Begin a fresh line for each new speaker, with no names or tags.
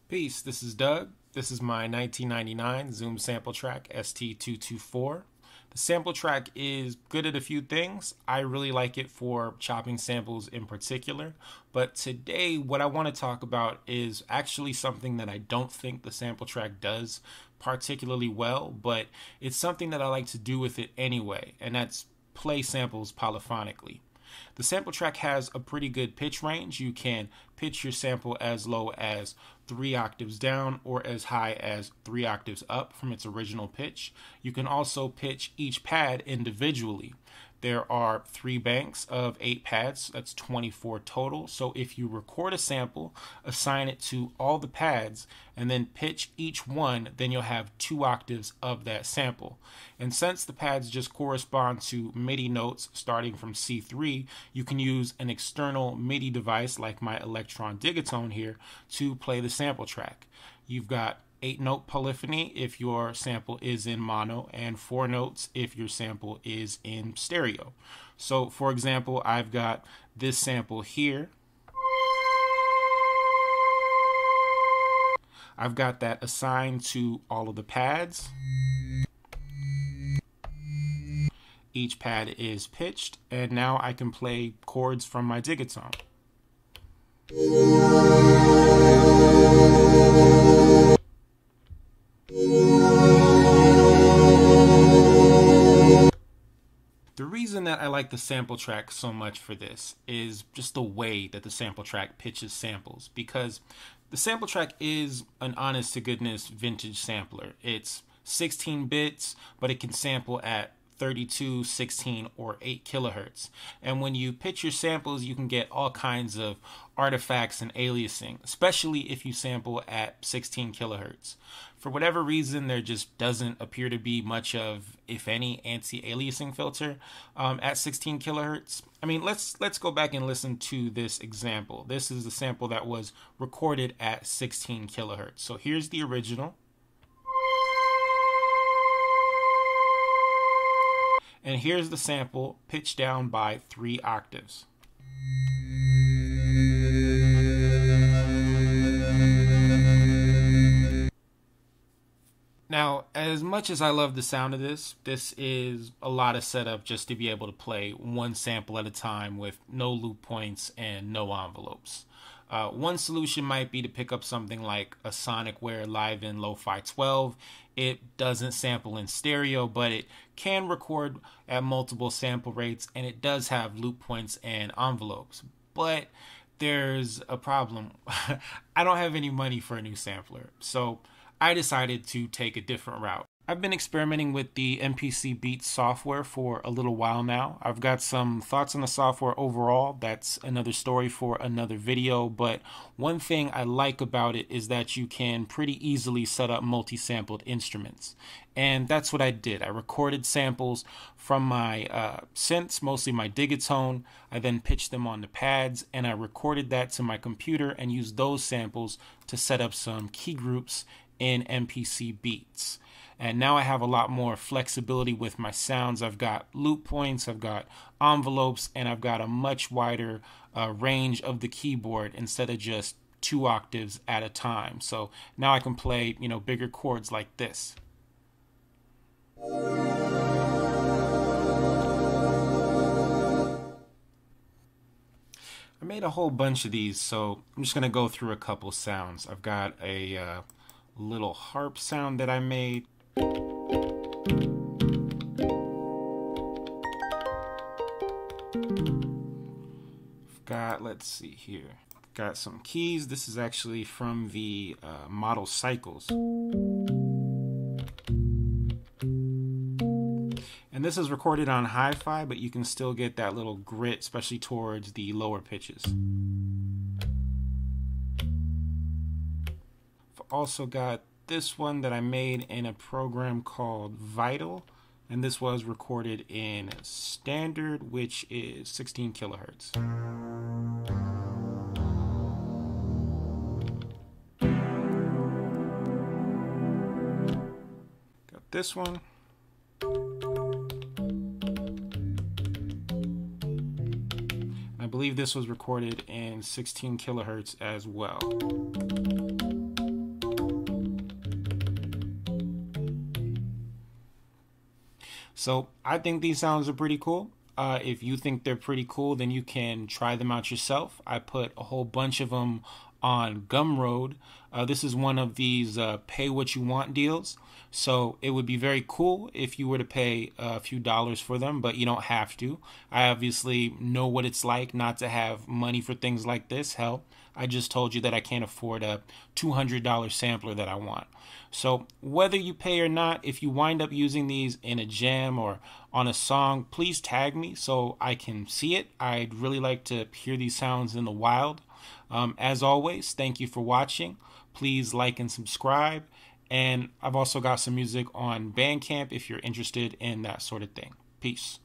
Peace, this is Doug. This is my 1999 Zoom Sampletrak ST-224. The Sampletrak is good at a few things. I really like it for chopping samples in particular, but today what I want to talk about is actually something that I don't think the Sampletrak does particularly well, but it's something that I like to do with it anyway, and that's play samples polyphonically. The Sampletrak has a pretty good pitch range. You can pitch your sample as low as 3 octaves down or as high as 3 octaves up from its original pitch. You can also pitch each pad individually. There are 3 banks of 8 pads, that's 24 total. So if you record a sample, assign it to all the pads, and then pitch each one, then you'll have 2 octaves of that sample. And since the pads just correspond to MIDI notes starting from C3, you can use an external MIDI device like my Electron Digatone here to play the Sampletrak. You've got 8-note polyphony if your sample is in mono, and 4 notes if your sample is in stereo. So for example, I've got this sample here. I've got that assigned to all of the pads. Each pad is pitched, and now I can play chords from my Digatone. The reason that I like the Sampletrak so much for this is just the way that the Sampletrak pitches samples, because the Sampletrak is an honest-to-goodness vintage sampler. It's 16 bits, but it can sample at 32, 16, or 8 kilohertz. And when you pitch your samples, you can get all kinds of artifacts and aliasing, especially if you sample at 16 kilohertz. For whatever reason, there just doesn't appear to be much of, if any, anti-aliasing filter at 16 kilohertz. I mean, let's go back and listen to this example. This is the sample that was recorded at 16 kilohertz. So here's the original. And here's the sample pitched down by 3 octaves. Now, as much as I love the sound of this, this is a lot of setup just to be able to play one sample at a time with no loop points and no envelopes. One solution might be to pick up something like a Sonicware Live in Lofi 12. It doesn't sample in stereo, but it can record at multiple sample rates, and it does have loop points and envelopes. But there's a problem. I don't have any money for a new sampler, so I decided to take a different route. I've been experimenting with the MPC Beats software for a little while now. I've got some thoughts on the software overall. That's another story for another video, but one thing I like about it is that you can pretty easily set up multi-sampled instruments. And that's what I did. I recorded samples from my synths, mostly my Digatone. I then pitched them on the pads, and I recorded that to my computer and used those samples to set up some key groups in MPC Beats. And now I have a lot more flexibility with my sounds. I've got loop points, I've got envelopes, and I've got a much wider range of the keyboard instead of just 2 octaves at a time. So now I can play, bigger chords like this. I made a whole bunch of these, so I'm just going to go through a couple sounds. I've got a little harp sound that I made. Let's see here. Got some keys. This is actually from the Model Cycles. And this is recorded on hi-fi, but you can still get that little grit, especially towards the lower pitches. I've also got this one that I made in a program called Vital, and this was recorded in standard, which is 16 kilohertz. Got this one. I believe this was recorded in 16 kilohertz as well. So I think these sounds are pretty cool. If you think they're pretty cool, then you can try them out yourself. I put a whole bunch of them on Gumroad. This is one of these pay what you want deals. So it would be very cool if you were to pay a few dollars for them, but you don't have to. I obviously know what it's like not to have money for things like this. Hell, I just told you that I can't afford a $200 sampler that I want. So whether you pay or not, if you wind up using these in a jam or on a song, please tag me so I can see it. I'd really like to hear these sounds in the wild. As always, thank you for watching. Please like and subscribe. And I've also got some music on Bandcamp if you're interested in that sort of thing. Peace.